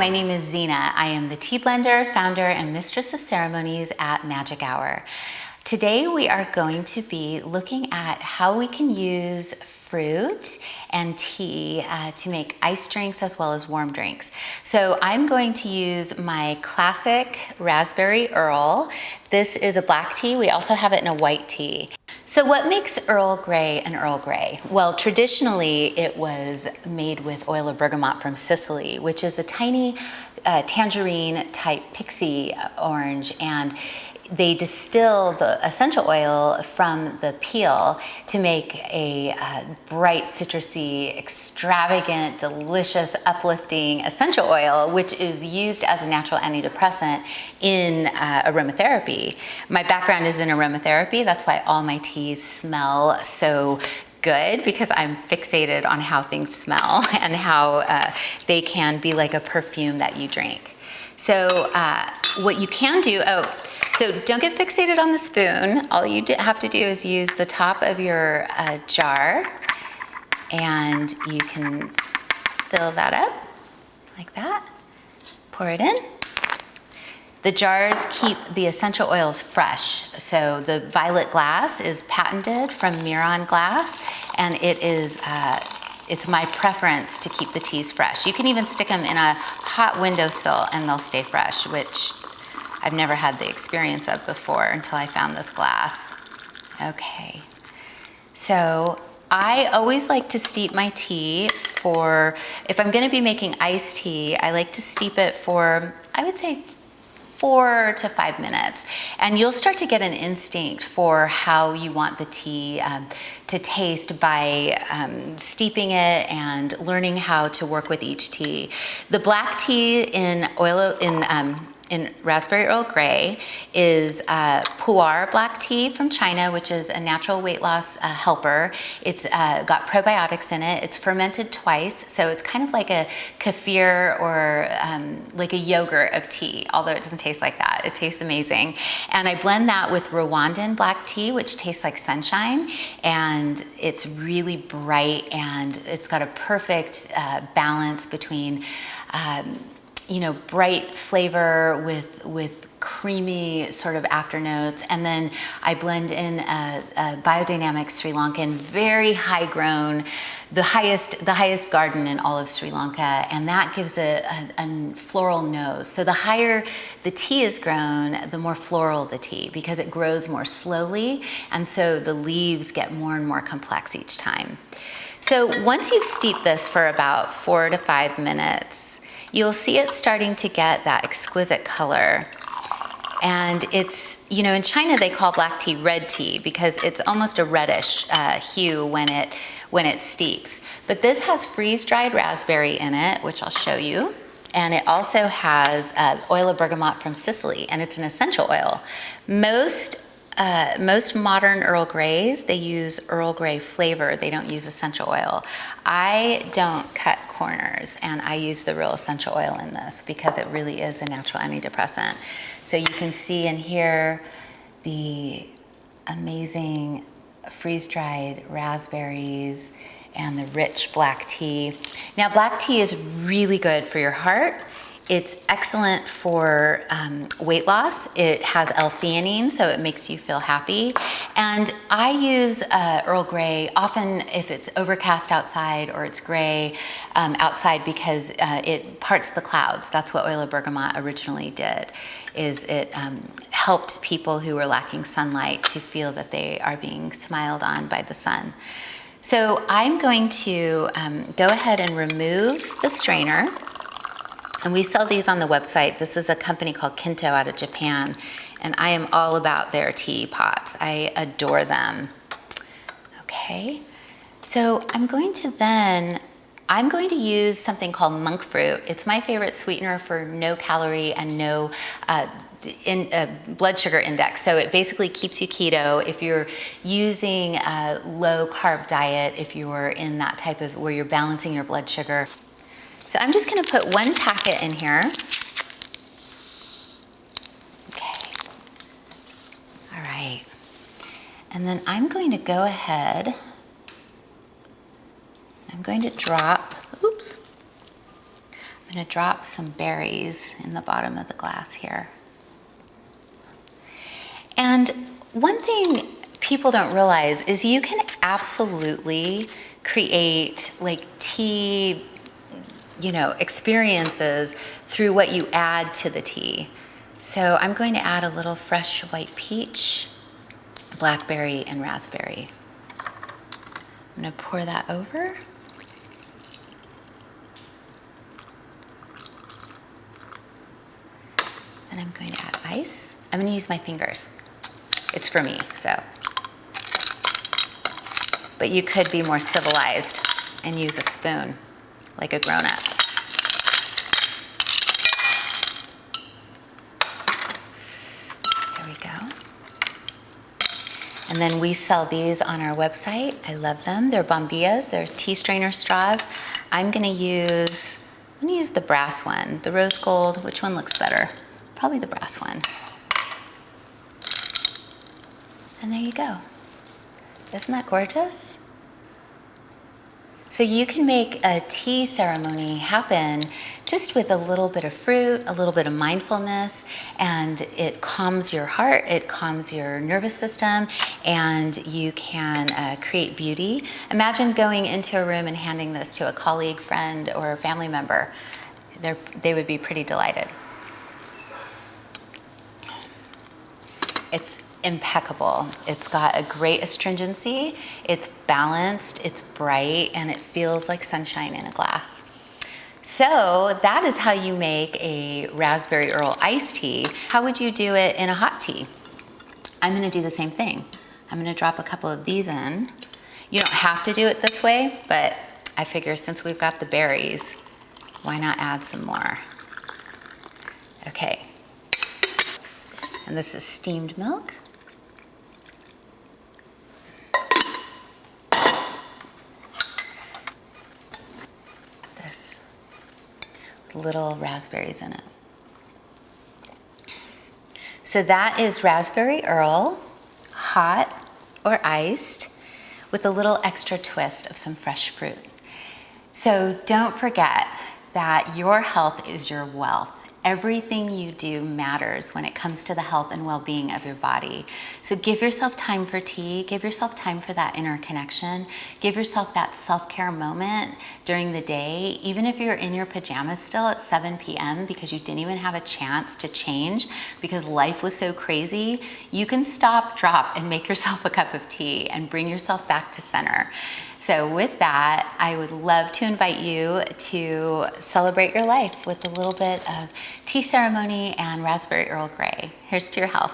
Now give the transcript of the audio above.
my name is Zena. I am the tea blender, founder, and mistress of ceremonies at Magic Hour. Today we are going to be looking at how we can use fruit and tea to make iced drinks as well as warm drinks. So I'm going to use my classic Raspberry Earl. This is a black tea. We also have it in a white tea. So what makes Earl Grey an Earl Grey? Well, traditionally it was made with oil of bergamot from Sicily, which is a tiny tangerine type pixie orange, and they distill the essential oil from the peel to make a bright, citrusy, extravagant, delicious, uplifting essential oil, which is used as a natural antidepressant in aromatherapy. My background is in aromatherapy. That's why all my teas smell so good, because I'm fixated on how things smell and how they can be like a perfume that you drink. So what you can do, so don't get fixated on the spoon. All you have to do is use the top of your jar, and you can fill that up like that. Pour it in. The jars keep the essential oils fresh. So the violet glass is patented from Miron glass, and it is it's my preference to keep the teas fresh. You can even stick them in a hot windowsill and they'll stay fresh, which I've never had the experience of before until I found this glass. Okay, so I always like to steep my tea for, if I'm gonna be making iced tea, I like to steep it for, I would say 4 to 5 minutes. And you'll start to get an instinct for how you want the tea to taste by steeping it and learning how to work with each tea. The black tea in Raspberry Earl Grey is pu'er black tea from China, which is a natural weight loss helper. It's got probiotics in it. It's fermented twice, so it's kind of like a kefir or like a yogurt of tea, although it doesn't taste like that. It tastes amazing. And I blend that with Rwandan black tea, which tastes like sunshine, and it's really bright, and it's got a perfect balance between bright flavor with creamy sort of afternotes. And then I blend in a biodynamic Sri Lankan, very high grown, the highest garden in all of Sri Lanka, and that gives a floral nose. So the higher the tea is grown, the more floral the tea, because it grows more slowly, and so the leaves get more and more complex each time. So once you've steeped this for about 4 to 5 minutes, you'll see it starting to get that exquisite color. And it's, in China they call black tea red tea because it's almost a reddish hue when it steeps. But this has freeze-dried raspberry in it, which I'll show you. And it also has oil of bergamot from Sicily, and it's an essential oil. Most modern Earl Greys, they use Earl Grey flavor. They don't use essential oil. I don't cut corners, and I use the real essential oil in this because it really is a natural antidepressant. So you can see and hear the amazing freeze-dried raspberries and the rich black tea. Now, black tea is really good for your heart. It's excellent for weight loss. It has L-theanine, so it makes you feel happy. And I use Earl Grey often if it's overcast outside or it's gray outside, because it parts the clouds. That's what oil of bergamot originally did, is it helped people who were lacking sunlight to feel that they are being smiled on by the sun. So I'm going to go ahead and remove the strainer. And we sell these on the website. This is a company called Kinto out of Japan, and I am all about their tea pots. I adore them. Okay, so I'm going to use something called monk fruit. It's my favorite sweetener for no calorie and no blood sugar index. So it basically keeps you keto if you're using a low carb diet, if you're in that type of where you're balancing your blood sugar. So I'm just going to put 1 packet in here. Okay. All right. And then I'm going to go ahead. I'm going to drop, I'm gonna drop some berries in the bottom of the glass here. And one thing people don't realize is you can absolutely create like tea, experiences through what you add to the tea. So I'm going to add a little fresh white peach, blackberry, and raspberry. I'm gonna pour that over. Then I'm going to add ice. I'm gonna use my fingers. It's for me, so. But you could be more civilized and use a spoon, like a grown-up. There we go. And then we sell these on our website. I love them. They're bombillas, they're tea strainer straws. I'm gonna use the brass one, the rose gold. Which one looks better? Probably the brass one. And there you go. Isn't that gorgeous? So you can make a tea ceremony happen just with a little bit of fruit, a little bit of mindfulness, and it calms your heart, it calms your nervous system, and you can create beauty. Imagine going into a room and handing this to a colleague, friend, or a family member. They would be pretty delighted. It's impeccable. It's got a great astringency, it's balanced, it's bright, and it feels like sunshine in a glass. So that is how you make a raspberry Earl iced tea. How would you do it in a hot tea? I'm gonna do the same thing. I'm gonna drop a couple of these in. You don't have to do it this way, but I figure since we've got the berries, why not add some more? Okay. And this is steamed milk. This little raspberries in it. So that is raspberry Earl, hot or iced, with a little extra twist of some fresh fruit. So don't forget that your health is your wealth. Everything you do matters when it comes to the health and well-being of your body. So give yourself time for tea, give yourself time for that inner connection, give yourself that self-care moment during the day, even if you're in your pajamas still at 7 p.m. because you didn't even have a chance to change because life was so crazy, you can stop, drop, and make yourself a cup of tea and bring yourself back to center. So with that, I would love to invite you to celebrate your life with a little bit of tea ceremony and raspberry Earl Grey. Here's to your health.